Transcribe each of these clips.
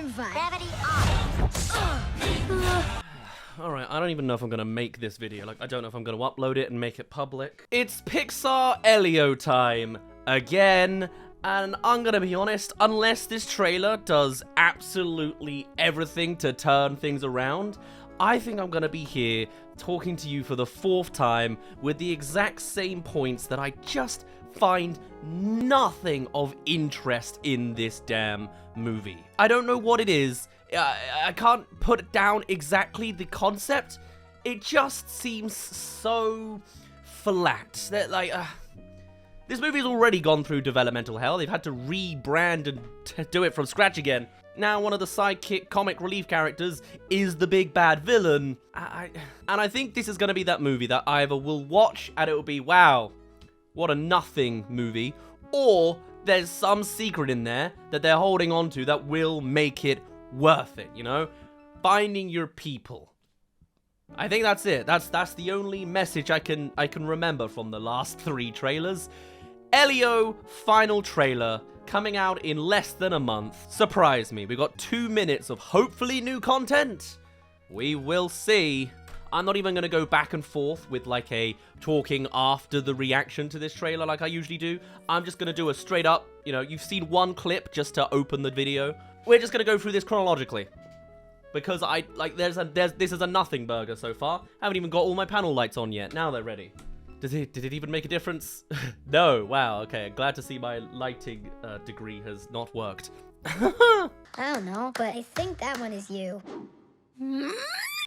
I'm fine. Gravity off. Alright, I don't even know if I'm gonna make this video. Like, I don't know if I'm gonna upload it and make it public. It's Pixar Elio time again. And I'm gonna be honest, unless this trailer does absolutely everything to turn things around, I think I'm gonna be here talking to you for the 4th time with the exact same points that I just find nothing of interest in this damn movie. I don't know what it is. I can't put down exactly the concept. It just seems so flat. That like, this movie's already gone through developmental hell. They've had to rebrand and do it from scratch again. Now one of the sidekick comic relief characters is the big bad villain. And I think this is going to be that movie that I either will watch and it will be, wow, what a nothing movie, or there's some secret in there that they're holding on to that will make it worth it, you know? Finding your people. I think that's it. That's the only message I can remember from the last 3 trailers. Elio final trailer coming out in less than a month. Surprise me. We got 2 minutes of hopefully new content. We will see. I'm not even going to go back and forth with like a talking after the reaction to this trailer like I usually do. I'm just going to do a straight up, you know, you've seen one clip just to open the video. We're just going to go through this chronologically. Because this is a nothing burger so far. I haven't even got all my panel lights on yet. Now they're ready. Did it even make a difference? No. Wow. Okay. Glad to see my lighting degree has not worked. I don't know, but I think that one is you.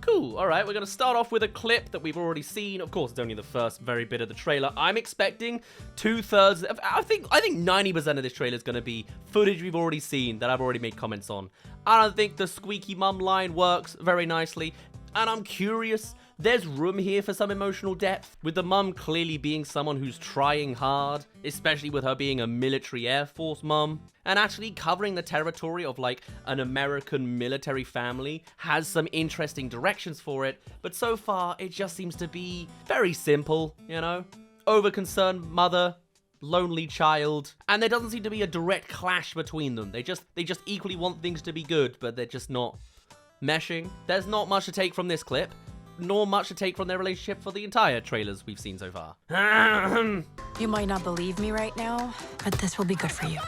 Cool. All right. We're going to start off with a clip that we've already seen. Of course, it's only the first very bit of the trailer. I'm expecting 2/3. I think 90% of this trailer is going to be footage we've already seen that I've already made comments on. I don't think the squeaky mum line works very nicely. And I'm curious, there's room here for some emotional depth, with the mum clearly being someone who's trying hard, especially with her being a military Air Force mum, and actually covering the territory of like an American military family has some interesting directions for it, but so far it just seems to be very simple, you know? Over-concerned mother, lonely child, and there doesn't seem to be a direct clash between them. They just equally want things to be good, but they're just not meshing. There's not much to take from this clip, nor much to take from their relationship for the entire trailers we've seen so far. You might not believe me right now, but this will be good for you.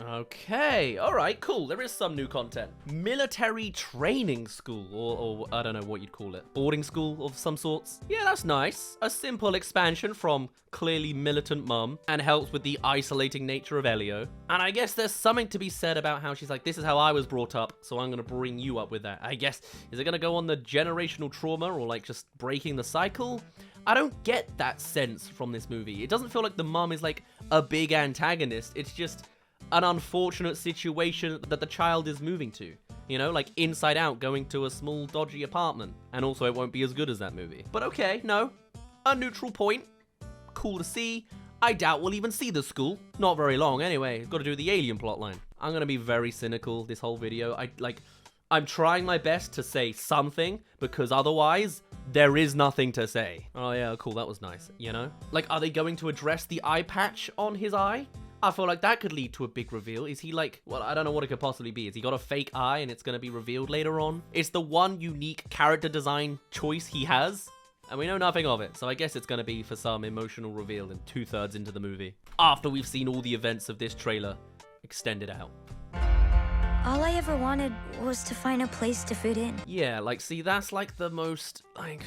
Okay, alright, cool. There is some new content. Military training school, or I don't know what you'd call it. Boarding school of some sorts. Yeah, that's nice. A simple expansion from clearly militant mum, and helps with the isolating nature of Elio. And I guess there's something to be said about how she's like, this is how I was brought up, so I'm gonna bring you up with that. I guess, is it gonna go on the generational trauma, or like just breaking the cycle? I don't get that sense from this movie. It doesn't feel like the mum is like a big antagonist. It's just an unfortunate situation that the child is moving to. You know, like Inside Out going to a small dodgy apartment. And also it won't be as good as that movie. But okay, no. A neutral point. Cool to see. I doubt we'll even see the school. Not very long anyway. Got to do the alien plotline. I'm going to be very cynical this whole video. I'm trying my best to say something, because otherwise there is nothing to say. Oh yeah, cool, that was nice, you know? Like, are they going to address the eye patch on his eye? I feel like that could lead to a big reveal. Is he like, well, I don't know what it could possibly be. Has he got a fake eye and it's going to be revealed later on? It's the one unique character design choice he has, and we know nothing of it. So I guess it's going to be for some emotional reveal in 2/3 into the movie, after we've seen all the events of this trailer extended out. All I ever wanted was to find a place to fit in. Yeah, like, see, that's like the most, like,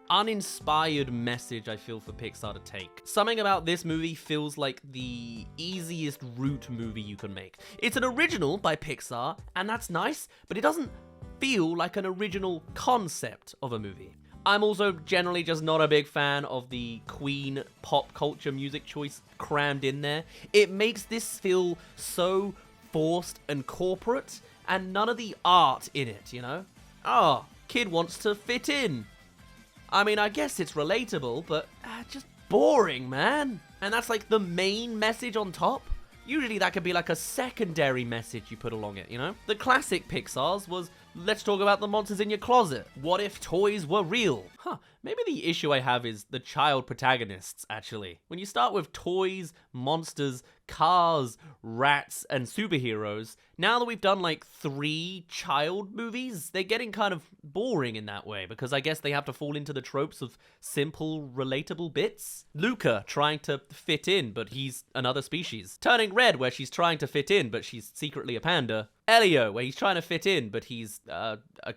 uninspired message I feel for Pixar to take. Something about this movie feels like the easiest route movie you can make. It's an original by Pixar, and that's nice, but it doesn't feel like an original concept of a movie. I'm also generally just not a big fan of the Queen pop culture music choice crammed in there. It makes this feel so forced and corporate, and none of the art in it, you know? Oh, kid wants to fit in. I mean, I guess it's relatable, but just boring, man. And that's like the main message on top. Usually that could be like a secondary message you put along it, you know? The classic Pixar's was, let's talk about the monsters in your closet. What if toys were real? Huh, maybe the issue I have is the child protagonists, actually. When you start with toys, monsters, cars, rats, and superheroes, now that we've done like 3 child movies, they're getting kind of boring in that way, because I guess they have to fall into the tropes of simple, relatable bits. Luca trying to fit in, but he's another species. Turning Red, where she's trying to fit in, but she's secretly a panda. Elio, where he's trying to fit in, but he's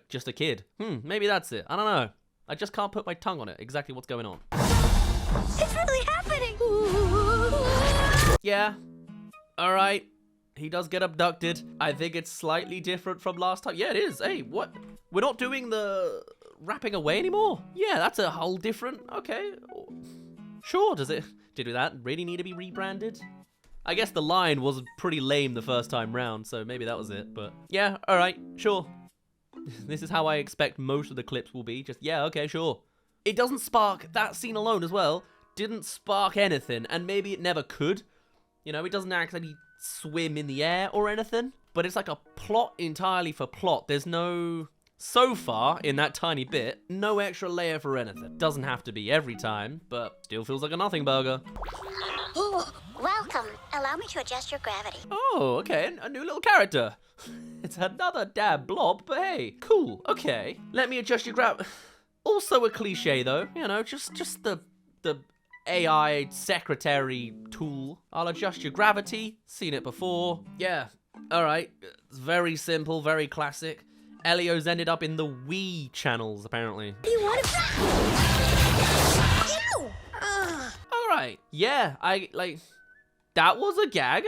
just a kid. Maybe that's it. I don't know. I just can't put my tongue on it, exactly what's going on. It's really happening! Yeah. Alright. He does get abducted. I think it's slightly different from last time. Yeah, it is. Hey, what? We're not doing the wrapping away anymore? Yeah, that's a whole different... Okay. Sure, did that really need to be rebranded? I guess the line was pretty lame the first time round, so maybe that was it, but... Yeah, alright, sure. This is how I expect most of the clips will be. Just, yeah, okay, sure. It doesn't spark, that scene alone as well, didn't spark anything, and maybe it never could. You know, it doesn't actually swim in the air or anything, but it's like a plot entirely for plot. There's no, so far, in that tiny bit, no extra layer for anything. Doesn't have to be every time, but still feels like a nothing burger. Welcome. Allow me to adjust your gravity. Oh, okay, a new little character. It's another dab blob, but hey, cool, okay. Let me adjust your Also a cliche though, you know, just the AI secretary tool. I'll adjust your gravity, seen it before. Yeah, alright, it's very simple, very classic. Elio's ended up in the Wii channels, apparently. You want to... Ew! Alright, yeah, that was a gag.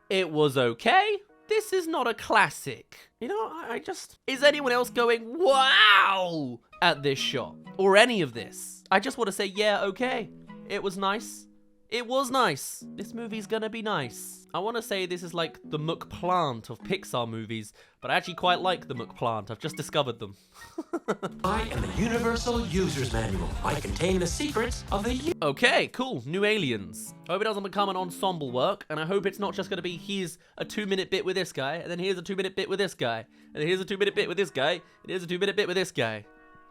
It was okay. This is not a classic. You know, I just... Is anyone else going, wow, at this shot? Or any of this? I just want to say, yeah, okay. It was nice. It was nice. This movie's gonna be nice. I want to say this is like the McPlant of Pixar movies, but I actually quite like the McPlant. I've just discovered them. I am the Universal User's Manual. I contain the secrets of the... Okay, cool. New aliens. Hope it doesn't become an ensemble work, and I hope it's not just going to be here's a 2-minute bit with this guy, and then here's a 2-minute bit with this guy, and then here's a 2-minute bit with this guy, and here's a 2-minute bit with this guy.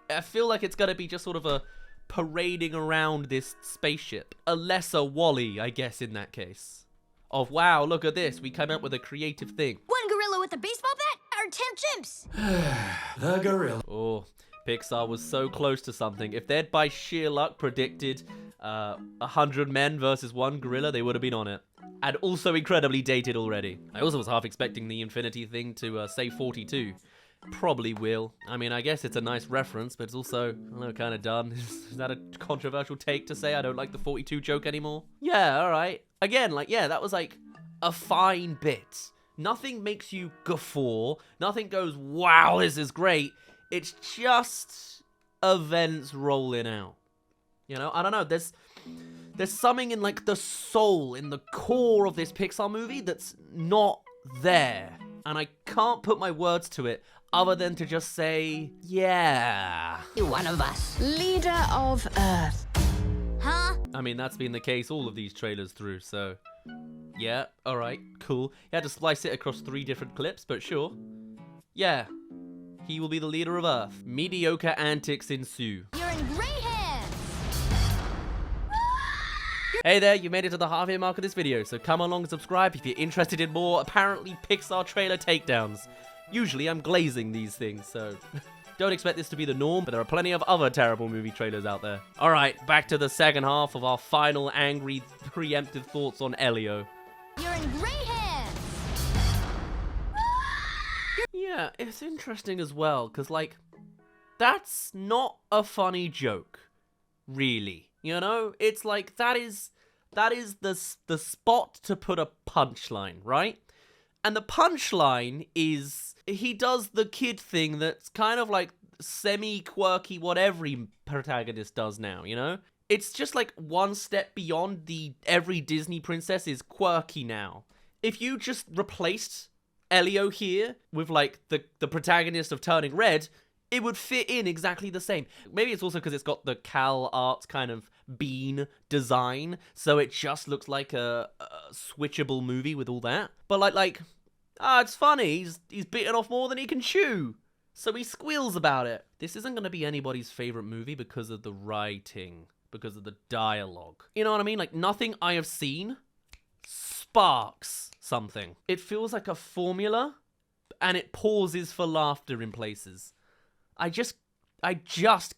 I feel like it's going to be just sort of a parading around this spaceship. A lesser Wall-E, I guess, in that case. Of, wow, look at this. We came up with a creative thing. One gorilla with a baseball bat, or 10 chimps? The gorilla. Oh, Pixar was so close to something. If they'd by sheer luck predicted 100 men versus 1 gorilla, they would have been on it. And also incredibly dated already. I also was half expecting the Infinity thing to say 42. Probably will. I mean, I guess it's a nice reference, but it's also, I don't know, kind of done. Is that a controversial take to say I don't like the 42 joke anymore? Yeah, alright. Again, like, yeah, that was like a fine bit. Nothing makes you guffaw. Nothing goes, wow, this is great. It's just events rolling out. You know, I don't know, there's something in like the soul, in the core of this Pixar movie that's not there. And I can't put my words to it other than to just say, yeah. You're one of us. Leader of Earth. Huh? I mean, that's been the case all of these trailers through, so... Yeah, alright, cool. You had to splice it across 3 different clips, but sure. Yeah. He will be the leader of Earth. Mediocre antics ensue. You're in great hands! Hey there, you made it to the halfway mark of this video, so come along and subscribe if you're interested in more apparently Pixar trailer takedowns. Usually I'm glazing these things, so don't expect this to be the norm, but there are plenty of other terrible movie trailers out there. Alright, back to the second half of our final angry, preemptive thoughts on Elio. You're in great hands! Yeah, it's interesting as well, because, like, that's not a funny joke, really. You know? It's like, that is the spot to put a punchline, right? And the punchline is, he does the kid thing that's kind of like semi-quirky what every protagonist does now, you know? It's just like one step beyond the every Disney princess is quirky now. If you just replaced Elio here with like the protagonist of Turning Red, it would fit in exactly the same. Maybe it's also because it's got the Cal Arts kind of bean design, so it just looks like a switchable movie with all that. But it's funny. He's bitten off more than he can chew. So he squeals about it. This isn't going to be anybody's favorite movie because of the writing, because of the dialogue. You know what I mean? Like, nothing I have seen sparks something. It feels like a formula, and it pauses for laughter in places. I just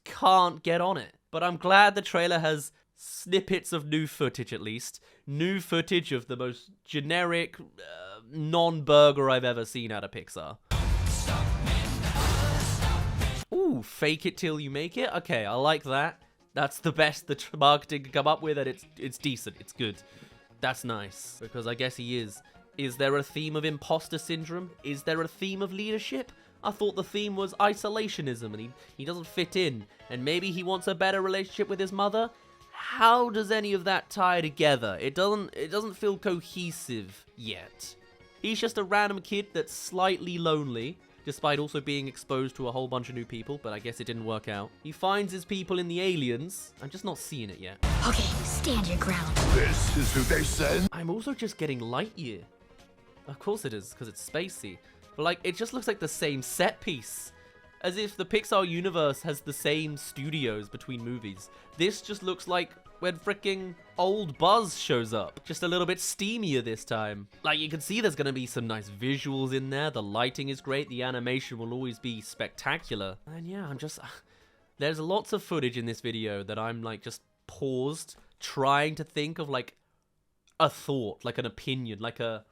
can't get on it. But I'm glad the trailer has snippets of new footage, at least. New footage of the most generic, non-burger I've ever seen out of Pixar. Ooh, fake it till you make it? Okay, I like that. That's the best the marketing can come up with, and it's decent. It's good. That's nice, because I guess he is. Is there a theme of imposter syndrome? Is there a theme of leadership? I thought the theme was isolationism, and he doesn't fit in, and maybe he wants a better relationship with his mother? How does any of that tie together? It doesn't feel cohesive yet. He's just a random kid that's slightly lonely, despite also being exposed to a whole bunch of new people, but I guess it didn't work out. He finds his people in the aliens. I'm just not seeing it yet. Okay, stand your ground. This is who they send. I'm also just getting Lightyear. Of course it is, because it's spacey. But like, it just looks like the same set piece. As if the Pixar universe has the same studios between movies. This just looks like when fricking old Buzz shows up. Just a little bit steamier this time. Like, you can see there's gonna be some nice visuals in there. The lighting is great. The animation will always be spectacular. And yeah, there's lots of footage in this video that I'm like just paused, trying to think of like a thought, like an opinion, like a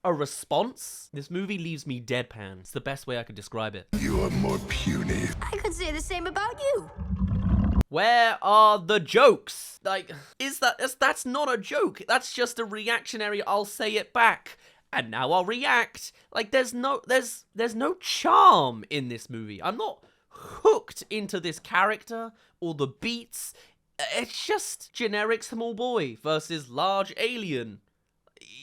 response. This movie leaves me deadpan. It's the best way I could describe it. You are more puny. I could say the same about you. Where are the jokes? Like, that's not a joke. That's just a reactionary, I'll say it back, and now I'll react. Like, there's no charm in this movie. I'm not hooked into this character or the beats. It's just generic small boy versus large alien.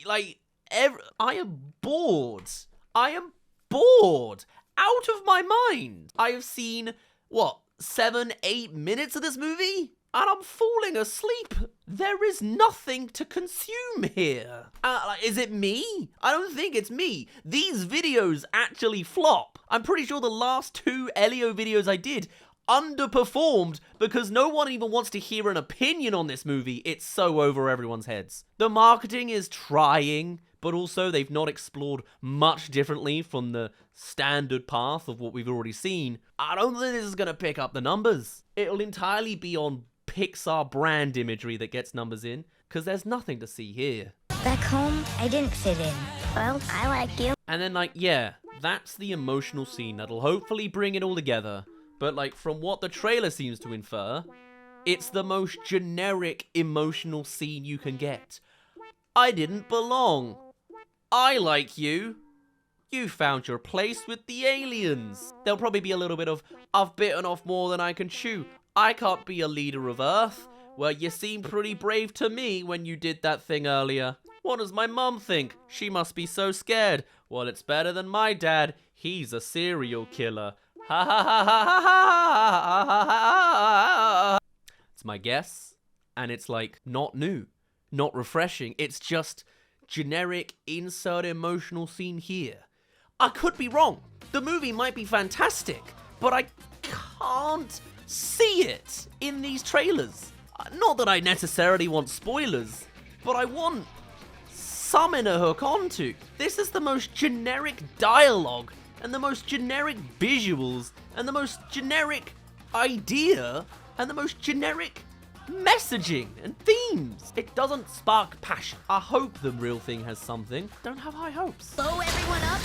Like, I am bored. I am bored. Out of my mind. I have seen, what, 7-8 minutes of this movie? And I'm falling asleep. There is nothing to consume here. Is it me? I don't think it's me. These videos actually flop. I'm pretty sure the last 2 Elio videos I did underperformed because no one even wants to hear an opinion on this movie. It's so over everyone's heads. The marketing is trying, but also they've not explored much differently from the standard path of what we've already seen. I don't think this is going to pick up the numbers. It'll entirely be on Pixar brand imagery that gets numbers in, because there's nothing to see here. Back home, I didn't fit in. Well, I like you. And then, like, yeah, that's the emotional scene that'll hopefully bring it all together. But, like, from what the trailer seems to infer, it's the most generic emotional scene you can get. I didn't belong. I like you. You found your place with the aliens. There'll probably be a little bit of, I've bitten off more than I can chew. I can't be a leader of Earth. Well, you seemed pretty brave to me when you did that thing earlier. What does my mum think? She must be so scared. Well, it's better than my dad. He's a serial killer. Ha ha ha ha ha ha ha ha. It's my guess. And it's like, not new. Not refreshing. It's just generic insert emotional scene here. I could be wrong. The movie might be fantastic, but I can't see it in these trailers. Not that I necessarily want spoilers, but I want something to hook onto. This is the most generic dialogue and the most generic visuals and the most generic idea and the most generic messaging and themes. It doesn't spark passion. I hope the real thing has something. Don't have high hopes. Blow everyone up.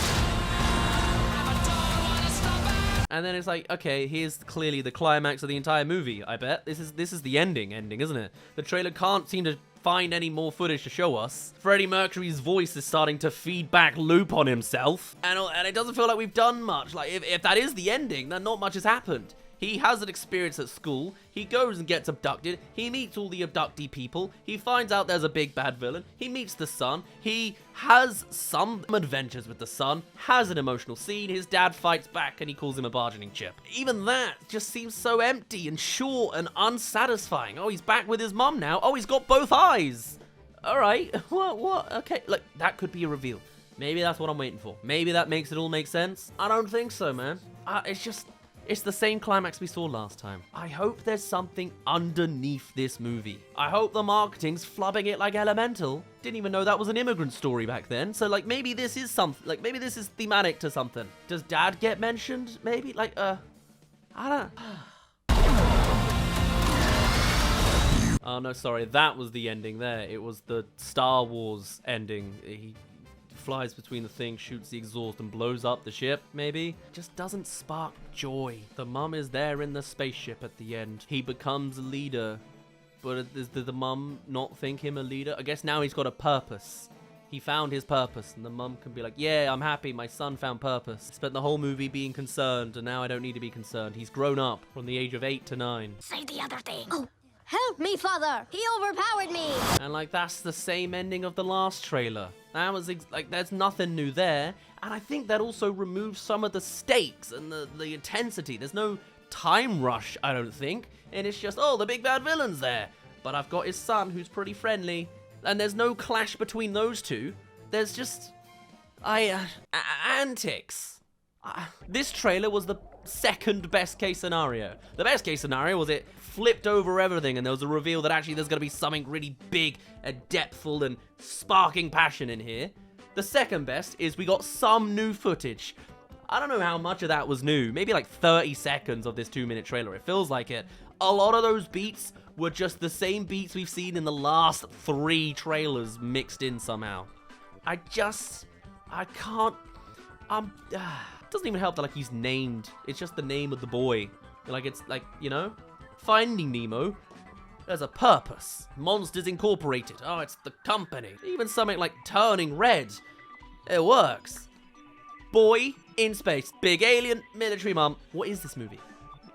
And then it's like, okay, here's clearly the climax of the entire movie, I bet. This is the ending, isn't it? The trailer can't seem to find any more footage to show us. Freddie Mercury's voice is starting to feedback loop on himself. And it doesn't feel like we've done much. Like, if that is the ending, then not much has happened. He has an experience at school, he goes and gets abducted, he meets all the abductee people, he finds out there's a big bad villain, he meets the son, he has some adventures with the son, has an emotional scene, his dad fights back and he calls him a bargaining chip. Even that just seems so empty and short and unsatisfying. Oh, he's back with his mum now. Oh, he's got both eyes. Alright, what? Okay, look, that could be a reveal. Maybe that's what I'm waiting for. Maybe that makes it all make sense. I don't think so, man. It's the same climax we saw last time. I hope there's something underneath this movie. I hope the marketing's flubbing it like Elemental. Didn't even know that was an immigrant story back then. So, like, maybe this is something. Like, maybe this is thematic to something. Does Dad get mentioned? Maybe? Like, I don't... Oh, no, sorry. That was the ending there. It was the Star Wars ending. He flies between the thing, shoots the exhaust, and blows up the ship, maybe? Just doesn't spark joy. The mum is there in the spaceship at the end. He becomes a leader. But does the mum not think him a leader? I guess now he's got a purpose. He found his purpose, and the mum can be like, yeah, I'm happy, my son found purpose. Spent the whole movie being concerned, and now I don't need to be concerned. He's grown up from the age of 8 to 9. Say the other thing. Oh, help me, Father! He overpowered me! And, like, that's the same ending of the last trailer. That was, like, there's nothing new there. And I think that also removes some of the stakes and the intensity. There's no time rush, I don't think. And it's just, oh, the big bad villain's there. But I've got his son who's pretty friendly. And there's no clash between those two. There's just... antics. This trailer was the second best case scenario. The best case scenario was it flipped over everything and there was a reveal that actually there's going to be something really big and depthful and sparking passion in here. The second best is we got some new footage. I don't know how much of that was new. Maybe like 30 seconds of this 2-minute trailer. It feels like it. A lot of those beats were just the same beats we've seen in the last 3 trailers mixed in somehow. I can't... It doesn't even help that, like, he's named. It's just the name of the boy. Like, it's like, you know? Finding Nemo. There's a purpose. Monsters Incorporated. Oh, it's the company. Even something like Turning Red. It works. Boy in space. Big alien. Military mom. What is this movie?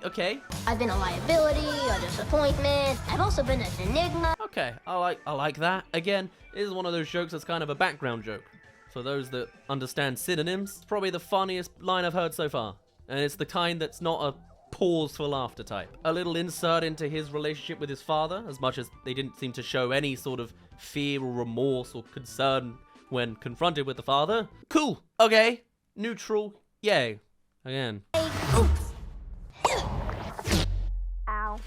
Okay. I've been a liability, a disappointment. I've also been an enigma. Okay. I like that. Again, this is one of those jokes that's kind of a background joke. For those that understand synonyms, it's probably the funniest line I've heard so far. And it's the kind that's not a pause for laughter type. A little insert into his relationship with his father, as much as they didn't seem to show any sort of fear or remorse or concern when confronted with the father. Cool. Okay. Neutral. Yay. Again. Ow.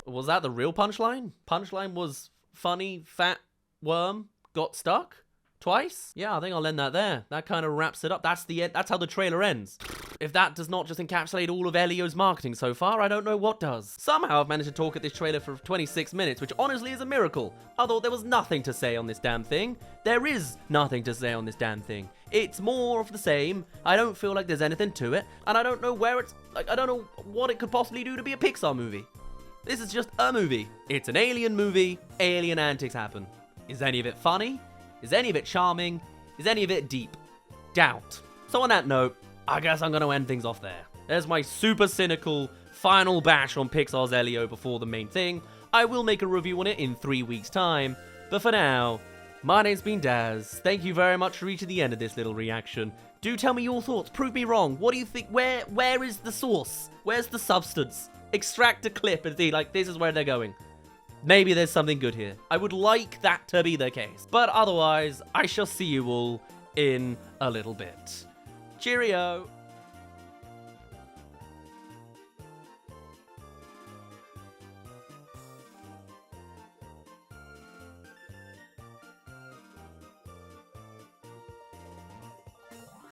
Was that the real punchline? Punchline was funny, fat worm got stuck? Twice? Yeah, I think I'll end that there. That kind of wraps it up. That's the end. That's how the trailer ends. If that does not just encapsulate all of Elio's marketing so far, I don't know what does. Somehow I've managed to talk at this trailer for 26 minutes, which honestly is a miracle. I thought there was nothing to say on this damn thing. There is nothing to say on this damn thing. It's more of the same. I don't feel like there's anything to it, and I don't know where it's... Like, I don't know what it could possibly do to be a Pixar movie. This is just a movie. It's an alien movie. Alien antics happen. Is any of it funny? Is any of it charming? Is any of it deep? Doubt. So on that note, I guess I'm going to end things off there. There's my super cynical final bash on Pixar's Elio before the main thing. I will make a review on it in 3 weeks' time. But for now, my name's been Daz. Thank you very much for reaching the end of this little reaction. Do tell me your thoughts. Prove me wrong. What do you think? Where is the source? Where's the substance? Extract a clip and see, like, this is where they're going. Maybe there's something good here. I would like that to be the case. But otherwise, I shall see you all in a little bit. Cheerio!